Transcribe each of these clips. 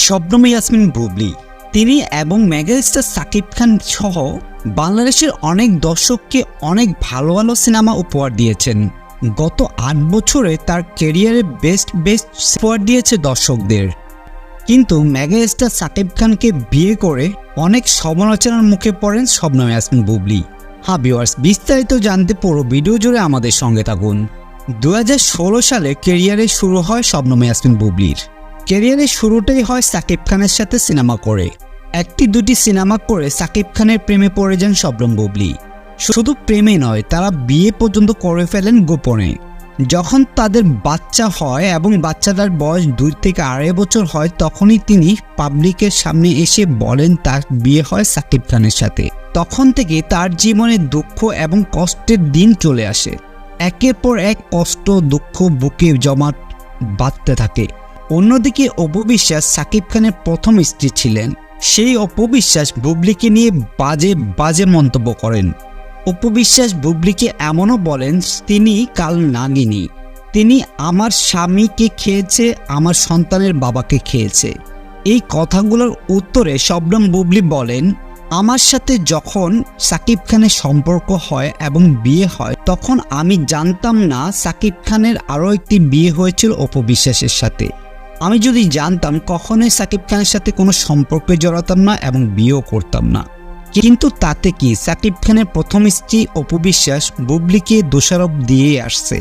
শবনম ইয়াসমিন বুবলি তিনি এবং মেগাস্টার সাকিব খান সহ বাংলাদেশের অনেক দর্শককে অনেক ভালো ভালো সিনেমা উপহার দিয়েছেন। গত ৮ বছরে তার ক্যারিয়ারে বেস্ট উপহার দিয়েছে দর্শকদের। কিন্তু মেগাস্টার সাকিব খানকে বিয়ে করে অনেক সমালোচনার মুখে পড়েন শবনম ইয়াসমিন বুবলি। ভিউয়ার্স, বিস্তারিত জানতে পুরো ভিডিও জুড়ে আমাদের সঙ্গে থাকুন। 2016 সালে ক্যারিয়ারে শুরু হয় শবনম ইয়াসমিন বুবলির। ক্যারিয়ারের শুরুটাই হয় সাকিব খানের সাথে সিনেমা করে। একটি দুটি সিনেমা করে সাকিব খানের প্রেমে পড়ে যান শবনম বুবলি। শুধু প্রেমে নয়, তারা বিয়ে পর্যন্ত করে ফেলেন গোপনে। যখন তাদের বাচ্চা হয় এবং বাচ্চাটার বয়স 2 থেকে 2.5 বছর হয়, তখনই তিনি পাবলিকের সামনে এসে বলেন তার বিয়ে হয় সাকিব খানের সাথে। তখন থেকে তার জীবনে দুঃখ এবং কষ্টের দিন চলে আসে। একের পর এক কষ্ট দুঃখ বুকে জমা বাঁধতে থাকে। অন্যদিকে অপু বিশ্বাস সাকিব খানের প্রথম স্ত্রী ছিলেন। সেই অপু বিশ্বাস বুবলিকে নিয়ে বাজে মন্তব্য করেন। অপু বিশ্বাস বুবলিকে এমনও বলেন, তিনি কাল নাগিনী, তিনি আমার স্বামীকে খেয়েছে, আমার সন্তানের বাবাকে খেয়েছে। এই কথাগুলোর উত্তরে শবনম বুবলি বলেন, আমার সাথে যখন সাকিব খানের সম্পর্ক হয় এবং বিয়ে হয়, তখন আমি জানতাম না সাকিব খানের আরও একটি বিয়ে হয়েছিল অপু বিশ্বাসের সাথে। আমি যদি জানতাম, কখনোই সাকিব খানের সাথে কোনো সম্পর্কে জড়াতাম না এবং বিয়েও করতাম না। কিন্তু তাতে কি, সাকিব খানের প্রথম স্ত্রী অপু বিশ্বাস বুবলিকে দোষারোপ দিয়ে আসছে।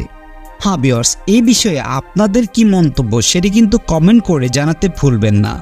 ভিউয়ার্স, এই বিষয়ে আপনাদের কি মন্তব্য সেটি কিন্তু কমেন্ট করে জানাতে ভুলবেন না।